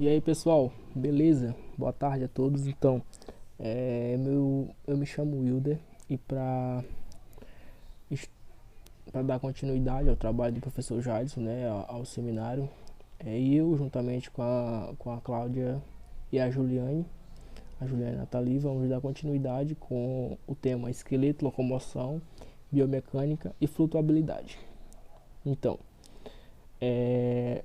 E aí pessoal, beleza? Boa tarde a todos. Então, eu me chamo Wilder e para dar continuidade ao trabalho do professor Jadson, né, ao seminário, eu juntamente com a Cláudia e a Juliane Nathalie, vamos dar continuidade com o tema esqueleto, locomoção, biomecânica e flutuabilidade. Então,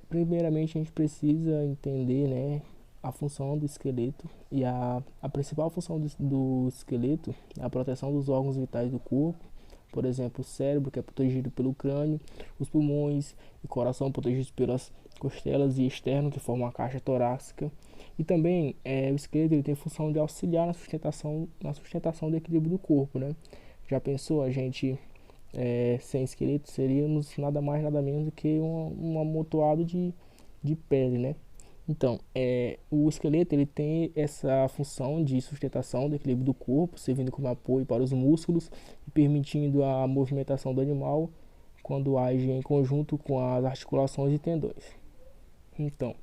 primeiramente a gente precisa entender, né, a função do esqueleto e a principal função do esqueleto é a proteção dos órgãos vitais do corpo, por exemplo, o cérebro, que é protegido pelo crânio, os pulmões e coração protegidos pelas costelas e externo, que formam a caixa torácica. E também o esqueleto ele tem função de auxiliar na sustentação do equilíbrio do corpo, né? Já pensou a gente sem esqueleto seríamos nada mais nada menos do que um amontoado de pele, né? Então, o esqueleto ele tem essa função de sustentação do equilíbrio do corpo, servindo como apoio para os músculos e permitindo a movimentação do animal quando age em conjunto com as articulações e tendões. Então,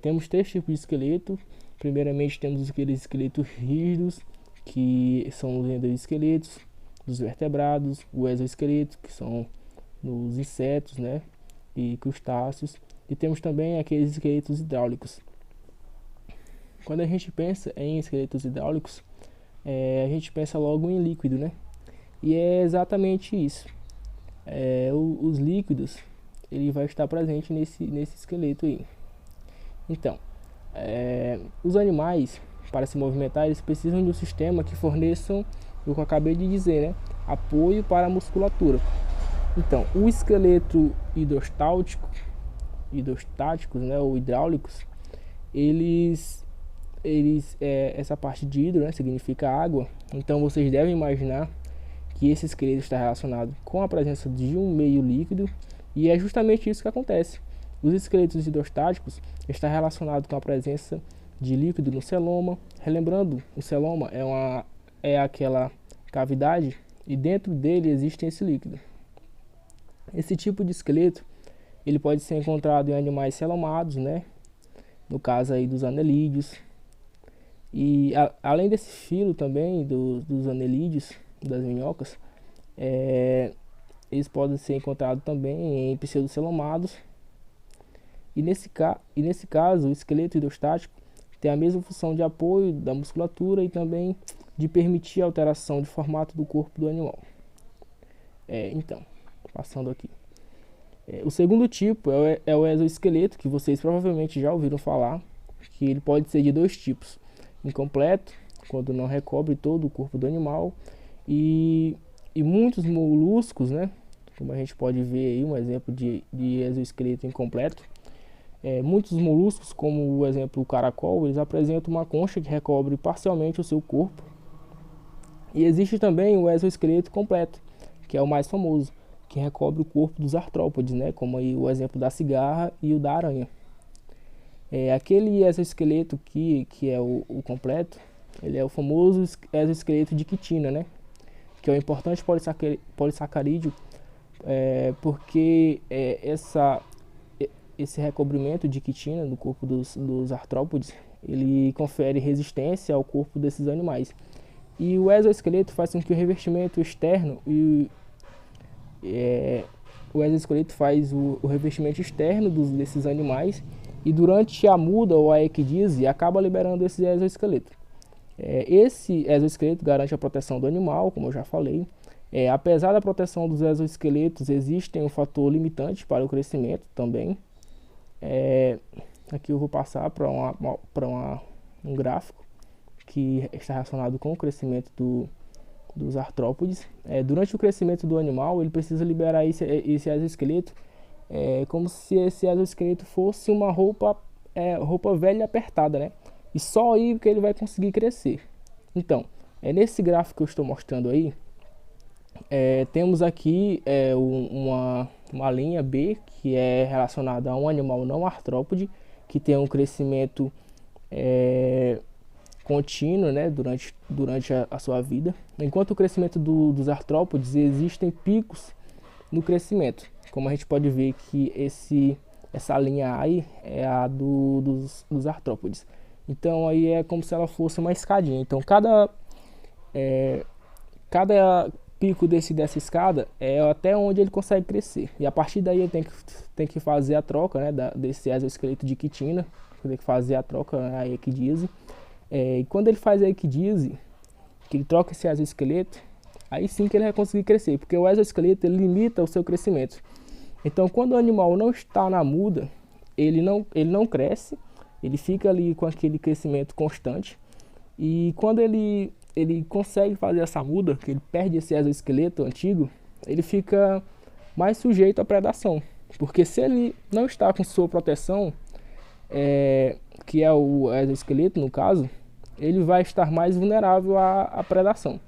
temos três tipos de esqueleto. Primeiramente, temos aqueles esqueletos rígidos, que são os endoesqueletos dos vertebrados, o exoesqueleto, que são nos insetos, né, e crustáceos, e temos também aqueles esqueletos hidráulicos. Quando a gente pensa em esqueletos hidráulicos, a gente pensa logo em líquido, né, e é exatamente isso. Os líquidos, ele vai estar presente nesse esqueleto aí. Então, os animais, para se movimentar, eles precisam de um sistema que forneçam o que eu acabei de dizer, né? Apoio para a musculatura. Então, o esqueleto hidrostáticos, né, ou hidráulicos, essa parte de hidro, né, significa água. Então, vocês devem imaginar que esse esqueleto está relacionado com a presença de um meio líquido, e é justamente isso que acontece. Os esqueletos hidrostáticos estão relacionados com a presença de líquido no celoma. Relembrando, o celoma é aquela cavidade e dentro dele existe esse líquido. Esse tipo de esqueleto ele pode ser encontrado em animais celomados, né? No caso aí dos anelídeos. E além desse filo também dos anelídeos, das minhocas, eles podem ser encontrados também em pseudocelomados. E nesse caso, o esqueleto hidrostático tem a mesma função de apoio da musculatura e também de permitir a alteração de formato do corpo do animal. Então, passando aqui. O segundo tipo é o exoesqueleto, que vocês provavelmente já ouviram falar, que ele pode ser de dois tipos. Incompleto, quando não recobre todo o corpo do animal, e muitos moluscos, né, como a gente pode ver aí um exemplo de exoesqueleto incompleto. Muitos moluscos, como o exemplo o caracol, eles apresentam uma concha que recobre parcialmente o seu corpo. E existe também o exoesqueleto completo, que é o mais famoso, que recobre o corpo dos artrópodes, né, como aí o exemplo da cigarra e o da aranha. Aquele exoesqueleto que é o completo, ele é o famoso exoesqueleto de quitina, né, que é um importante polissacarídeo, porque esse recobrimento de quitina no corpo dos artrópodes, ele confere resistência ao corpo desses animais. E o exoesqueleto faz com que o revestimento externo o exoesqueleto faz o revestimento externo desses animais, e durante a muda ou a equidise acaba liberando esse exoesqueleto. Esse exoesqueleto garante a proteção do animal, como eu já falei. Apesar da proteção dos exoesqueletos, existem um fator limitante para o crescimento também. Aqui eu vou passar para um gráfico que está relacionado com o crescimento dos artrópodes. Durante o crescimento do animal, ele precisa liberar esse exoesqueleto, como se esse exoesqueleto fosse uma roupa velha e apertada, né? E só aí que ele vai conseguir crescer. Então, nesse gráfico que eu estou mostrando aí, temos aqui uma linha B, que é relacionada a um animal não artrópode, que tem um crescimento contínuo, né, durante a sua vida. Enquanto o crescimento dos artrópodes, existem picos no crescimento, como a gente pode ver que essa linha aí é a dos artrópodes. Então aí é como se ela fosse uma escadinha. Então cada pico dessa escada é até onde ele consegue crescer. E a partir daí ele tem que fazer a troca, né, desse exoesqueleto de quitina. Tem que fazer a troca, a equidíase. E quando ele faz a equidíase, que ele troca esse exoesqueleto, aí sim que ele vai conseguir crescer, porque o exoesqueleto ele limita o seu crescimento. Então, quando o animal não está na muda, ele não cresce, ele fica ali com aquele crescimento constante. E quando ele consegue fazer essa muda, que ele perde esse exoesqueleto antigo, ele fica mais sujeito à predação. Porque se ele não está com sua proteção, que é o exoesqueleto no caso, ele vai estar mais vulnerável à predação.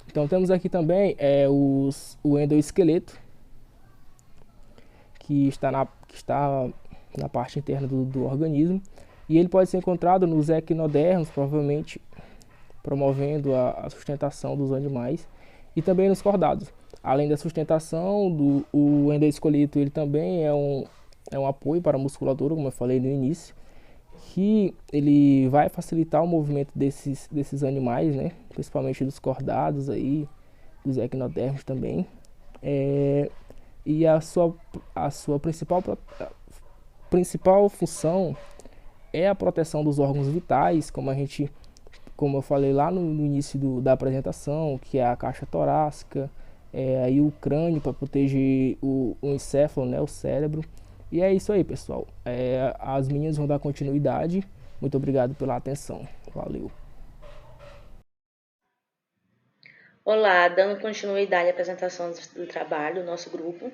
Então temos aqui também o endoesqueleto, que está na parte interna do organismo, e ele pode ser encontrado nos equinodermos, provavelmente promovendo a sustentação dos animais, e também nos cordados. Além da sustentação, o endoesqueleto ele também é um apoio para a musculatura, como eu falei no início, que ele vai facilitar o movimento desses animais, né? Principalmente dos cordados aí, dos equinodermos também. E a sua principal função é a proteção dos órgãos vitais, como eu falei lá no início da apresentação, que é a caixa torácica, aí o crânio para proteger o encéfalo, né, o cérebro. E é isso aí, pessoal. As meninas vão dar continuidade. Muito obrigado pela atenção. Valeu. Olá, dando continuidade à apresentação do trabalho do nosso grupo,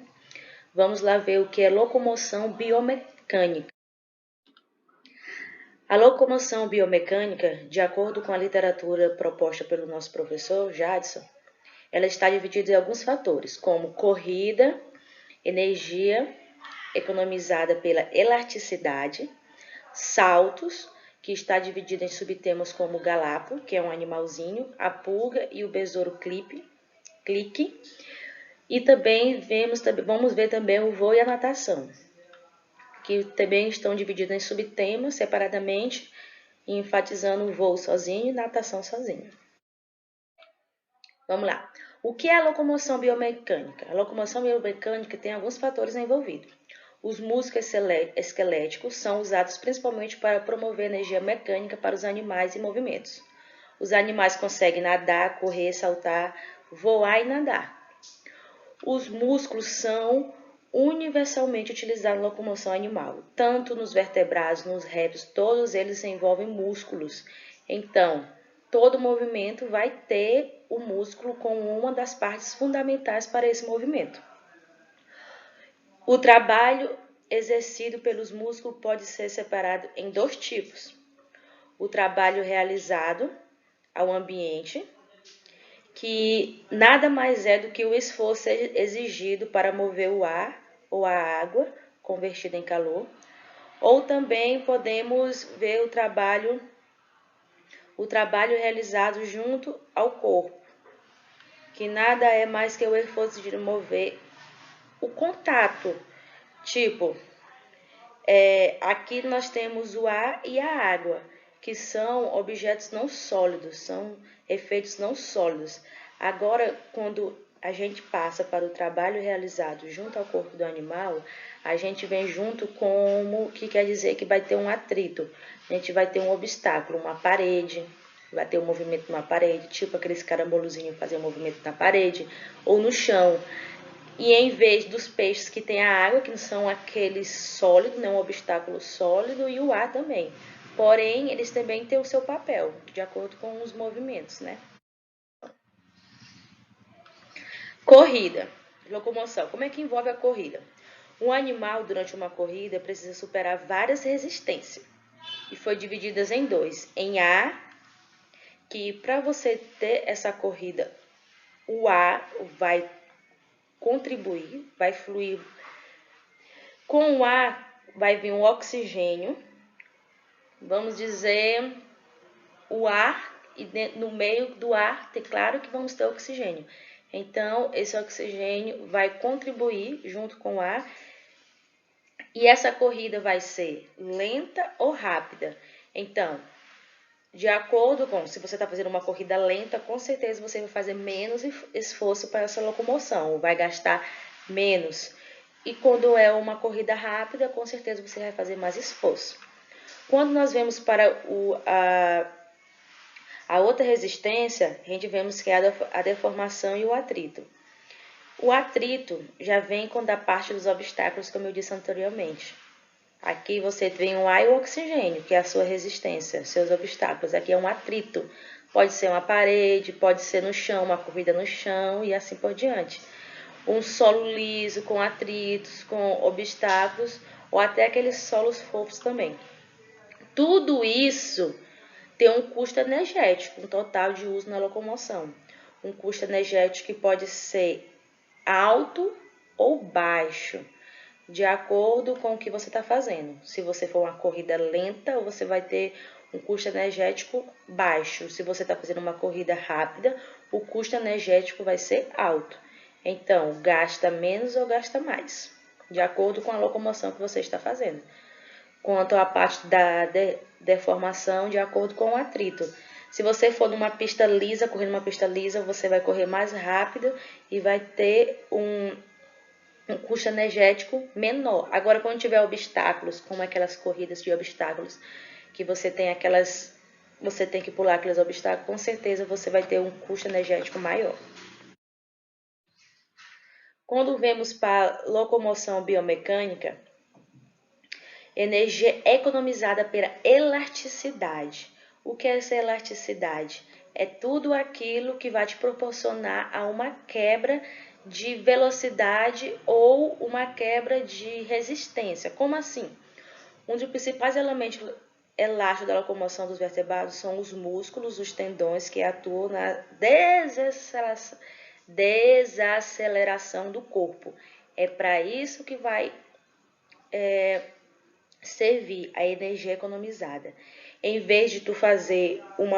vamos lá ver o que é locomoção biomecânica. A locomoção biomecânica, de acordo com a literatura proposta pelo nosso professor Jadson, ela está dividida em alguns fatores, como corrida, energia economizada pela elasticidade, saltos, que está dividido em subtemas como o galapo, que é um animalzinho, a pulga e o besouro clique. E também vamos ver também o voo e a natação, que também estão divididos em subtemas separadamente, enfatizando o voo sozinho e natação sozinho. Vamos lá. O que é a locomoção biomecânica? A locomoção biomecânica tem alguns fatores envolvidos. Os músculos esqueléticos são usados principalmente para promover energia mecânica para os animais em movimentos. Os animais conseguem nadar, correr, saltar, voar e nadar. Os músculos são universalmente utilizados na locomoção animal, tanto nos vertebrados, nos répteis, todos eles envolvem músculos. Então, todo movimento vai ter o músculo como uma das partes fundamentais para esse movimento. O trabalho exercido pelos músculos pode ser separado em dois tipos. O trabalho realizado ao ambiente, que nada mais é do que o esforço exigido para mover o ar ou a água convertida em calor. Ou também podemos ver o trabalho realizado junto ao corpo, que nada é mais que o esforço de mover o contato. Tipo, aqui nós temos o ar e a água, que são objetos não sólidos, são efeitos não sólidos. Agora, quando a gente passa para o trabalho realizado junto ao corpo do animal, a gente vem junto como que quer dizer que vai ter um atrito. A gente vai ter um obstáculo, uma parede, vai ter um movimento numa parede, tipo aqueles carambolozinhos fazer um movimento na parede ou no chão. E em vez dos peixes que tem a água, que são aqueles sólidos, né, um obstáculo sólido, e o ar também. Porém, eles também têm o seu papel, de acordo com os movimentos, né? Corrida, locomoção. Como é que envolve a corrida? Um animal, durante uma corrida, precisa superar várias resistências. E foi divididas em dois. Em ar, que para você ter essa corrida, o ar vai contribuir, vai fluir. Com o ar vai vir o oxigênio, vamos dizer, o ar, e no meio do ar, claro que vamos ter oxigênio. Então, esse oxigênio vai contribuir junto com o ar e essa corrida vai ser lenta ou rápida. Então, de acordo com, se você está fazendo uma corrida lenta, com certeza você vai fazer menos esforço para essa locomoção, vai gastar menos. E quando é uma corrida rápida, com certeza você vai fazer mais esforço. Quando nós vemos para a outra resistência, a gente vemos que é a deformação e o atrito. O atrito já vem da parte dos obstáculos, como eu disse anteriormente. Aqui você tem o ar e o oxigênio, que é a sua resistência, seus obstáculos. Aqui é um atrito. Pode ser uma parede, pode ser no chão, uma corrida no chão e assim por diante. Um solo liso com atritos, com obstáculos, ou até aqueles solos fofos também. Tudo isso tem um custo energético, um total de uso na locomoção. Um custo energético que pode ser alto ou baixo, de acordo com o que você está fazendo. Se você for uma corrida lenta, você vai ter um custo energético baixo. Se você está fazendo uma corrida rápida, o custo energético vai ser alto. Então, gasta menos ou gasta mais, de acordo com a locomoção que você está fazendo. Quanto à parte da deformação, de acordo com o atrito. Se você for numa pista lisa, correndo numa pista lisa, você vai correr mais rápido e vai ter um custo energético menor. Agora, quando tiver obstáculos, como aquelas corridas de obstáculos, que você tem que pular aqueles obstáculos, com certeza você vai ter um custo energético maior. Quando vemos para locomoção biomecânica, energia economizada pela elasticidade. O que é essa elasticidade? É tudo aquilo que vai te proporcionar a uma quebra de velocidade ou uma quebra de resistência. Como assim? Um dos principais elementos elásticos da locomoção dos vertebrados são os músculos, os tendões que atuam na desaceleração do corpo. É para isso que vai servir a energia economizada. Em vez de tu fazer um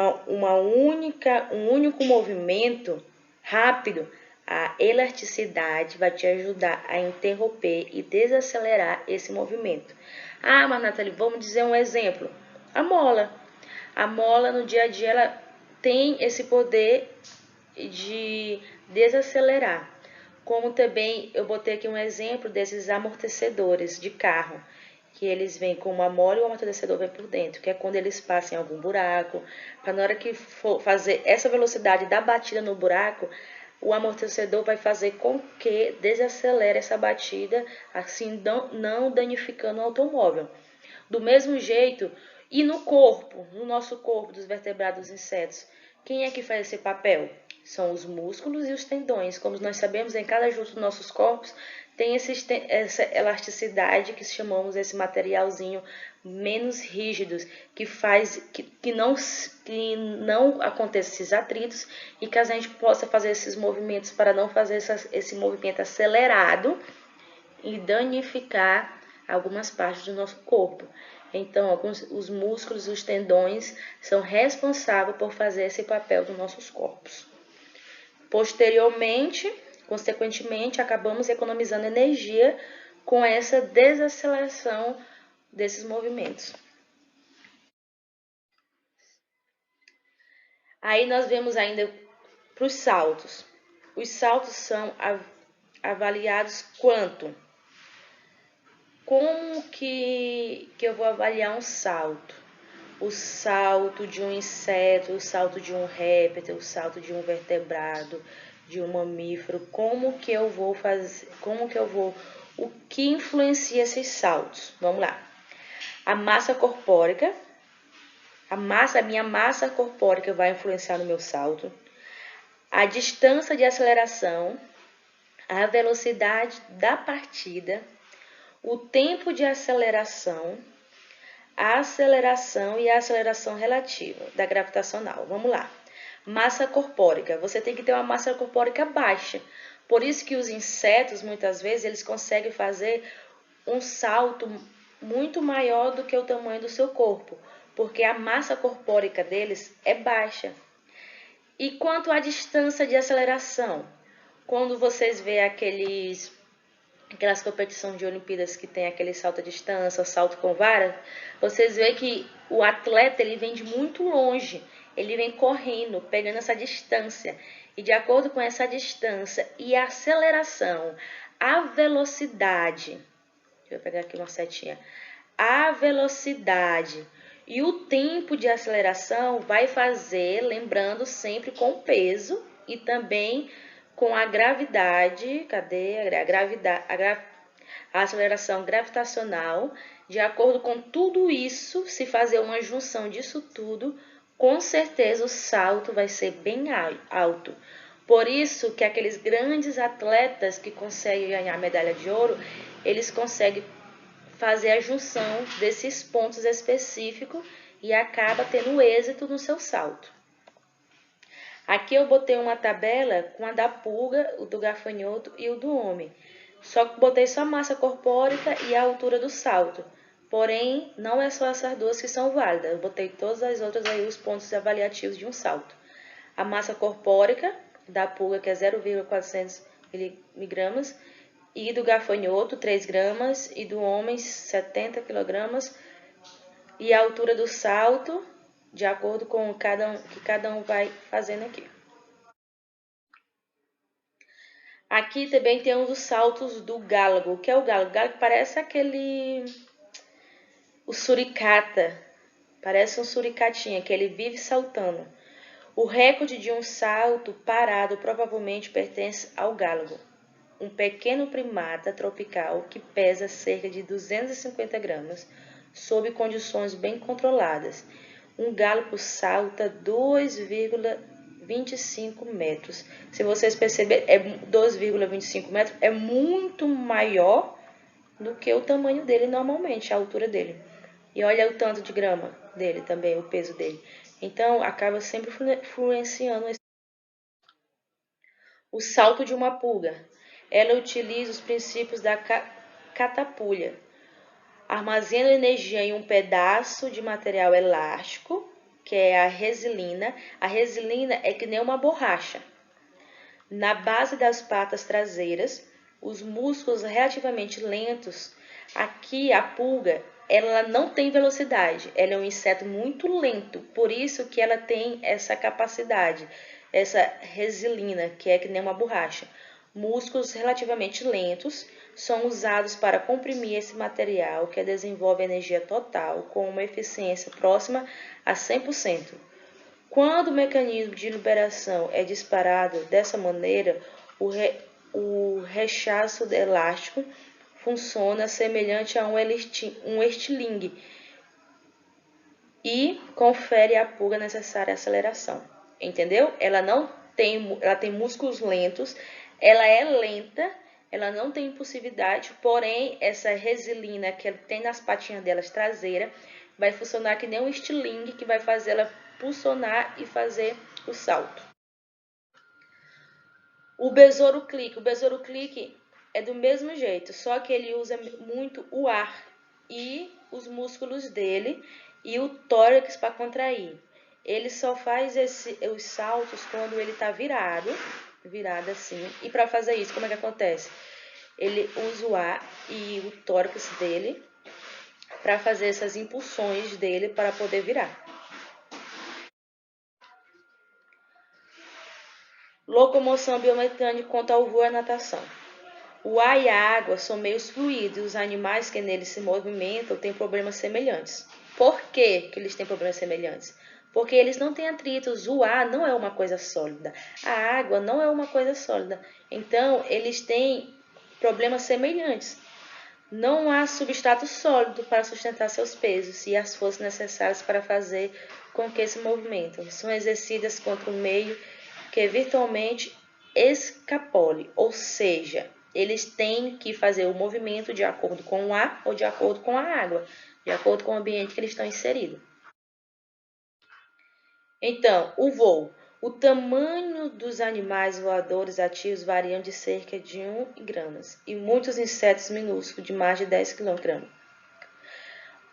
único movimento rápido, a elasticidade vai te ajudar a interromper e desacelerar esse movimento. Ah, mas Nathalie, vamos dizer um exemplo. A mola. A mola no dia a dia ela tem esse poder de desacelerar. Como também eu botei aqui um exemplo desses amortecedores de carro, que eles vêm com uma mola e o amortecedor vem por dentro, que é quando eles passam em algum buraco, para na hora que for fazer essa velocidade da batida no buraco, o amortecedor vai fazer com que desacelere essa batida, assim não danificando o automóvel. Do mesmo jeito, e no corpo, no nosso corpo dos vertebrados dos insetos, quem é que faz esse papel? São os músculos e os tendões. Como nós sabemos, em cada junto dos nossos corpos tem essa elasticidade que chamamos esse materialzinho menos rígidos, que faz que não aconteça esses atritos e que a gente possa fazer esses movimentos para não fazer esse movimento acelerado e danificar algumas partes do nosso corpo. Então, os músculos e os tendões são responsáveis por fazer esse papel dos nossos corpos. Posteriormente, consequentemente, acabamos economizando energia com essa desaceleração desses movimentos. Aí nós vemos ainda para os saltos. Os saltos são avaliados quanto? Como que eu vou avaliar um salto? O salto de um inseto, o salto de um réptil, o salto de um vertebrado, de um mamífero. Como que eu vou fazer? O que influencia esses saltos? Vamos lá. A massa corpórea, a minha massa corpórea vai influenciar no meu salto. A distância de aceleração, a velocidade da partida, o tempo de aceleração, a aceleração e a aceleração relativa da gravitacional. Vamos lá. Massa corpórea. Você tem que ter uma massa corpórea baixa. Por isso que os insetos, muitas vezes, eles conseguem fazer um salto muito maior do que o tamanho do seu corpo, porque a massa corpórea deles é baixa. E quanto à distância de aceleração? quando vocês veem aquelas competições de Olimpíadas que tem aquele salto à distância, salto com vara, vocês veem que o atleta ele vem de muito longe, ele vem correndo, pegando essa distância. E de acordo com essa distância e a aceleração, a velocidade, deixa eu pegar aqui uma setinha, a velocidade e o tempo de aceleração vai fazer, lembrando sempre com o peso e também com a gravidade, cadê a gravidade, a aceleração gravitacional, de acordo com tudo isso, se fazer uma junção disso tudo, com certeza o salto vai ser bem alto. Por isso que aqueles grandes atletas que conseguem ganhar medalha de ouro, eles conseguem fazer a junção desses pontos específicos e acaba tendo êxito no seu salto. Aqui eu botei uma tabela com a da pulga, o do gafanhoto e o do homem. Só que botei só a massa corpórica e a altura do salto. Porém, não é só essas duas que são válidas. Eu botei todas as outras aí, os pontos avaliativos de um salto. A massa corpórica da pulga, que é 0,400 miligramas, e do gafanhoto, 3 gramas, e do homem, 70 quilogramas. E a altura do salto, de acordo com o que cada um vai fazendo aqui. Aqui também tem os saltos do gálago. O que é o gálago? O gálago parece o suricata. Parece um suricatinha, que ele vive saltando. O recorde de um salto parado provavelmente pertence ao gálago, um pequeno primata tropical que pesa cerca de 250 gramas, sob condições bem controladas. Um gálago salta 2,25 metros. Se vocês perceberem, 2,25 metros é muito maior do que o tamanho dele normalmente, a altura dele. E olha o tanto de grama dele também, o peso dele. Então, acaba sempre influenciando o salto de uma pulga. Ela utiliza os princípios da catapulha. Armazena energia em um pedaço de material elástico, que é a resilina. A resilina é que nem uma borracha. Na base das patas traseiras, os músculos relativamente lentos. Aqui a pulga, ela não tem velocidade, ela é um inseto muito lento, por isso que ela tem essa capacidade, essa resilina, que é que nem uma borracha. Músculos relativamente lentos são usados para comprimir esse material que desenvolve energia total com uma eficiência próxima a 100%. Quando o mecanismo de liberação é disparado dessa maneira, o rechaço elástico funciona semelhante a um estilingue e confere à pulga necessária aceleração. Entendeu? Ela tem músculos lentos, ela é lenta, ela não tem impulsividade, porém essa resilina que ela tem nas patinhas delas traseiras vai funcionar que nem um estilingue que vai fazer ela pulsionar e fazer o salto. O besouro clique é do mesmo jeito, só que ele usa muito o ar e os músculos dele e o tórax para contrair. Ele só faz os saltos quando ele está virado assim. E para fazer isso, como é que acontece? Ele usa o ar e o tórax dele para fazer essas impulsões dele para poder virar. Locomoção biomecânica quanto ao voo e à natação. O ar e a água são meios fluidos e os animais que neles se movimentam têm problemas semelhantes. Por que eles têm problemas semelhantes? Porque eles não têm atritos. O ar não é uma coisa sólida. A água não é uma coisa sólida. Então, eles têm problemas semelhantes. Não há substrato sólido para sustentar seus pesos e as forças necessárias para fazer com que se movimentem. São exercidas contra o meio que virtualmente escapole, ou seja, eles têm que fazer o movimento de acordo com o ar ou de acordo com a água, de acordo com o ambiente que eles estão inseridos. Então, o voo. O tamanho dos animais voadores ativos variam de cerca de 1 gramas e muitos insetos minúsculos de mais de 10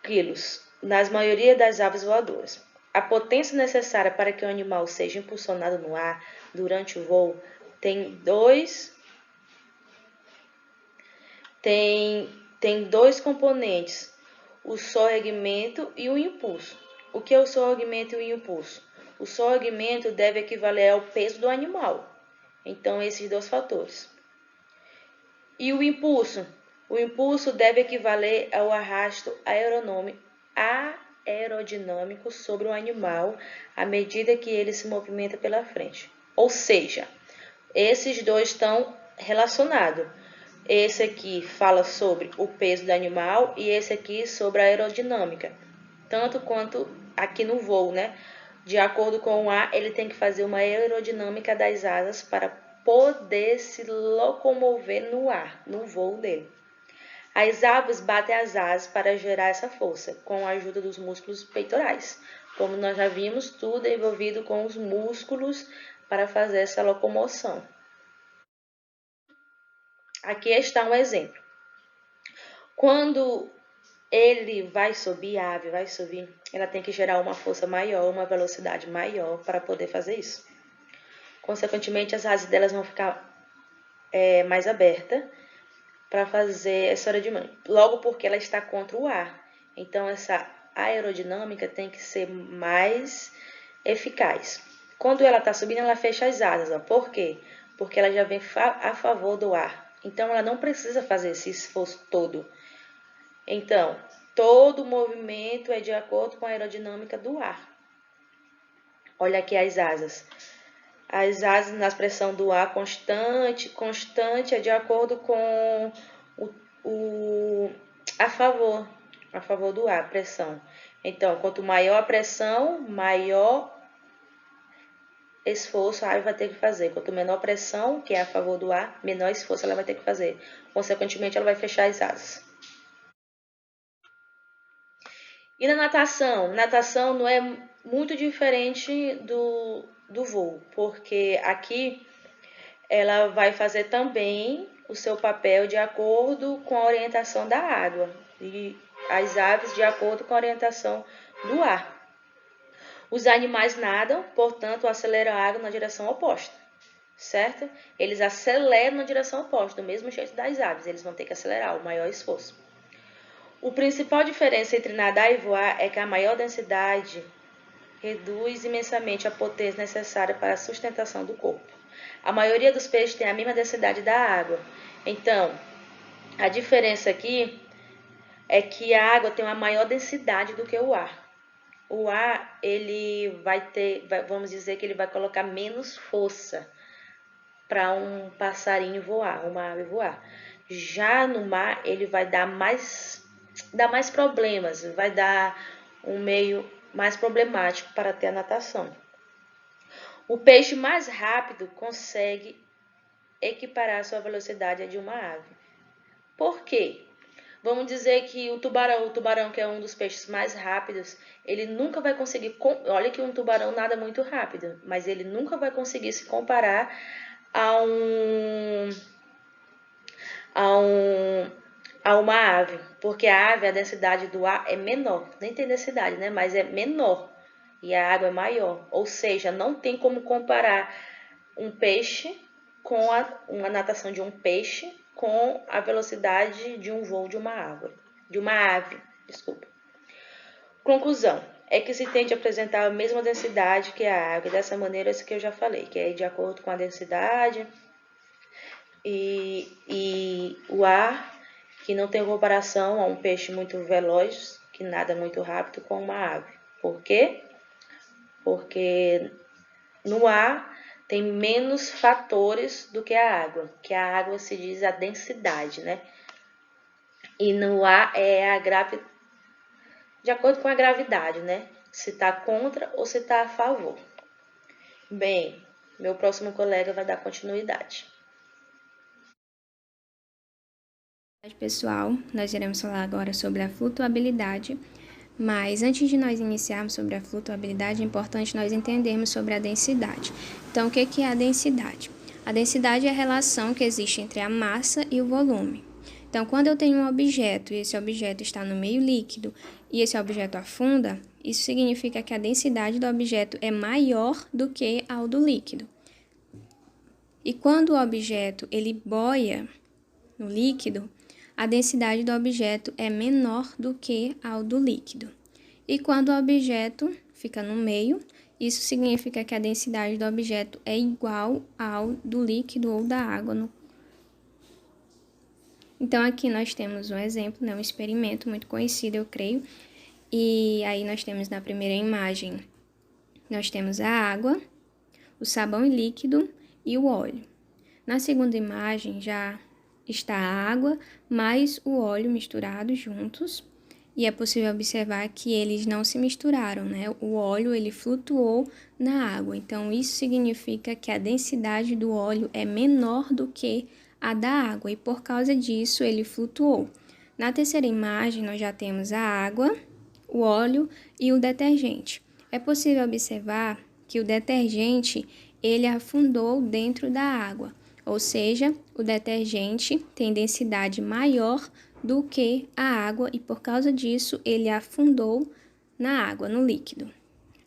quilos, nas maioria das aves voadoras. A potência necessária para que o animal seja impulsionado no ar durante o voo tem dois componentes, o sorrimento e o impulso. O que é o sorrimento e o impulso? O sorrimento deve equivaler ao peso do animal. Então, esses dois fatores. E o impulso? O impulso deve equivaler ao arrasto aerodinâmico sobre o animal à medida que ele se movimenta pela frente. Ou seja, esses dois estão relacionados. Esse aqui fala sobre o peso do animal e esse aqui sobre a aerodinâmica. Tanto quanto aqui no voo, né? De acordo com o ar, ele tem que fazer uma aerodinâmica das asas para poder se locomover no ar, no voo dele. As aves batem as asas para gerar essa força, com a ajuda dos músculos peitorais. Como nós já vimos, tudo é envolvido com os músculos para fazer essa locomoção. Aqui está um exemplo. Quando ele vai subir, a ave vai subir, ela tem que gerar uma força maior, uma velocidade maior para poder fazer isso. Consequentemente, as asas delas vão ficar mais abertas para fazer essa aerodinâmica. Logo porque ela está contra o ar. Então, essa aerodinâmica tem que ser mais eficaz. Quando ela está subindo, ela fecha as asas. Ó. Por quê? Porque ela já vem a favor do ar. Então, ela não precisa fazer esse esforço todo. Então, todo movimento é de acordo com a aerodinâmica do ar. Olha aqui as asas. As asas na pressão do ar constante é de acordo com a favor do ar, pressão. Então, quanto maior a pressão, maior esforço a ave vai ter que fazer. Quanto menor pressão, que é a favor do ar, menor esforço ela vai ter que fazer. Consequentemente, ela vai fechar as asas. E na natação? Natação não é muito diferente do voo, porque aqui ela vai fazer também o seu papel de acordo com a orientação da água e as aves de acordo com a orientação do ar. Os animais nadam, portanto, aceleram a água na direção oposta, certo? Eles aceleram na direção oposta, do mesmo jeito das aves, eles vão ter que acelerar o maior esforço. A principal diferença entre nadar e voar é que a maior densidade reduz imensamente a potência necessária para a sustentação do corpo. A maioria dos peixes tem a mesma densidade da água. Então, a diferença aqui é que a água tem uma maior densidade do que o ar. O ar, ele vamos dizer que ele vai colocar menos força para um passarinho voar, uma ave voar. Já no mar, ele vai dar mais problemas, vai dar um meio mais problemático para ter a natação. O peixe mais rápido consegue equiparar sua velocidade à de uma ave. Por quê? Vamos dizer que o tubarão que é um dos peixes mais rápidos, ele nunca vai conseguir, olha que um tubarão nada muito rápido, mas ele nunca vai conseguir se comparar a uma ave, porque a ave, a densidade do ar é menor, nem tem densidade, né? Mas é menor e a água é maior, ou seja, não tem como comparar um peixe com uma natação de um peixe com a velocidade de um voo de uma ave, desculpa. Conclusão, é que se tende a apresentar a mesma densidade que a água, e dessa maneira, isso que eu já falei, que é de acordo com a densidade e o ar, que não tem comparação a um peixe muito veloz, que nada muito rápido, com uma ave. Por quê? Porque no ar tem menos fatores do que a água, que a água se diz a densidade, né? E no ar é de acordo com a gravidade, né? Se está contra ou se está a favor. Bem, meu próximo colega vai dar continuidade. Pessoal, nós iremos falar agora sobre a flutuabilidade, mas antes de nós iniciarmos sobre a flutuabilidade, é importante nós entendermos sobre a densidade. Então, o que é a densidade? A densidade é a relação que existe entre a massa e o volume. Então, quando eu tenho um objeto e esse objeto está no meio líquido e esse objeto afunda, isso significa que a densidade do objeto é maior do que a do líquido. E quando o objeto ele boia no líquido, a densidade do objeto é menor do que ao do líquido. E quando o objeto fica no meio, isso significa que a densidade do objeto é igual ao do líquido ou da água. Então, aqui nós temos um exemplo, né, um experimento muito conhecido, eu creio. E aí nós temos na primeira imagem, nós temos a água, o sabão líquido e o óleo. Na segunda imagem já está a água mais o óleo misturados juntos. E é possível observar que eles não se misturaram, né? O óleo, ele flutuou na água. Então, isso significa que a densidade do óleo é menor do que a da água. E por causa disso, ele flutuou. Na terceira imagem, nós já temos a água, o óleo e o detergente. É possível observar que o detergente, ele afundou dentro da água. Ou seja, o detergente tem densidade maior do que a água e por causa disso ele afundou na água, no líquido.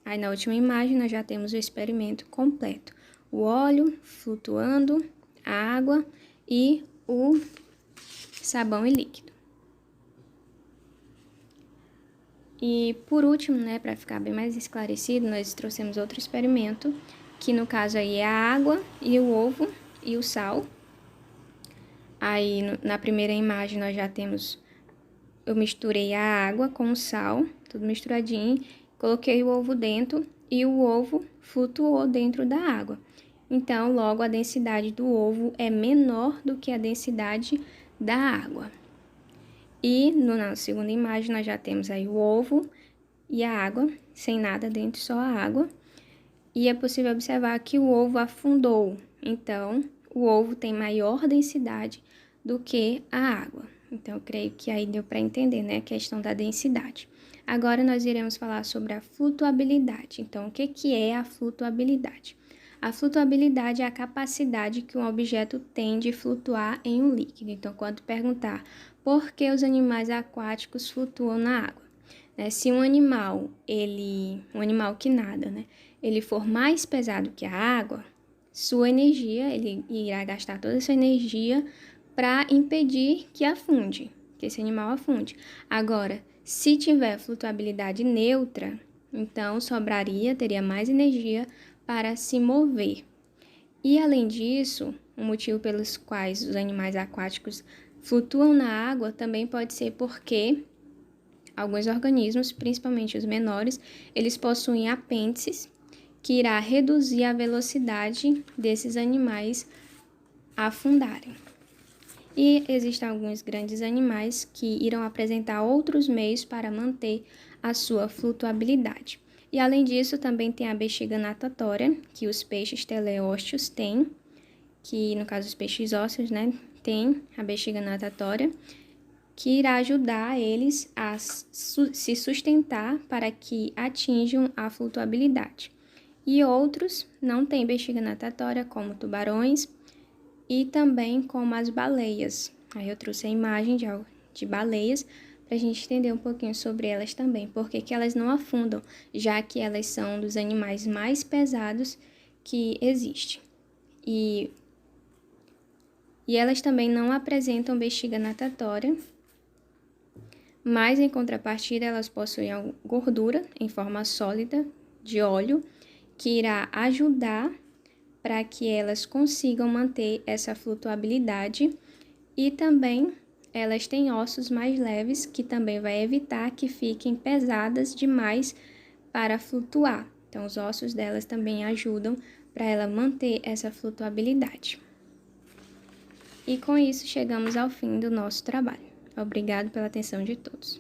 Aí na última imagem nós já temos o experimento completo. O óleo flutuando, a água e o sabão e líquido. E por último, né, para ficar bem mais esclarecido, nós trouxemos outro experimento, que no caso aí é a água e o ovo e o sal. Aí, na primeira imagem, nós já temos, eu misturei a água com o sal, tudo misturadinho, coloquei o ovo dentro e o ovo flutuou dentro da água. Então, logo, a densidade do ovo é menor do que a densidade da água. E na segunda imagem, nós já temos aí o ovo e a água, sem nada dentro, só a água. E é possível observar que o ovo afundou, então o ovo tem maior densidade do que a água. Então, eu creio que aí deu para entender, né, a questão da densidade. Agora, nós iremos falar sobre a flutuabilidade. Então, o que é a flutuabilidade? A flutuabilidade é a capacidade que um objeto tem de flutuar em um líquido. Então, quando perguntar por que os animais aquáticos flutuam na água, né? Se um animal que nada, né, ele for mais pesado que a água, sua energia, ele irá gastar toda essa energia para impedir que afunde, que esse animal afunde. Agora, se tiver flutuabilidade neutra, então teria mais energia para se mover. E além disso, o motivo pelos quais os animais aquáticos flutuam na água também pode ser porque alguns organismos, principalmente os menores, eles possuem apêndices que irá reduzir a velocidade desses animais afundarem. E existem alguns grandes animais que irão apresentar outros meios para manter a sua flutuabilidade. E além disso, também tem a bexiga natatória, que os peixes teleósteos têm, que no caso os peixes ósseos, né, tem a bexiga natatória, que irá ajudar eles a se sustentar para que atinjam a flutuabilidade. E outros não têm bexiga natatória, como tubarões e também como as baleias. Aí eu trouxe a imagem de baleias para a gente entender um pouquinho sobre elas também, porque que elas não afundam, já que elas são dos animais mais pesados que existem. E elas também não apresentam bexiga natatória, mas em contrapartida elas possuem gordura em forma sólida de óleo, que irá ajudar para que elas consigam manter essa flutuabilidade, e também elas têm ossos mais leves, que também vai evitar que fiquem pesadas demais para flutuar. Então, os ossos delas também ajudam para ela manter essa flutuabilidade. E com isso chegamos ao fim do nosso trabalho. Obrigado pela atenção de todos.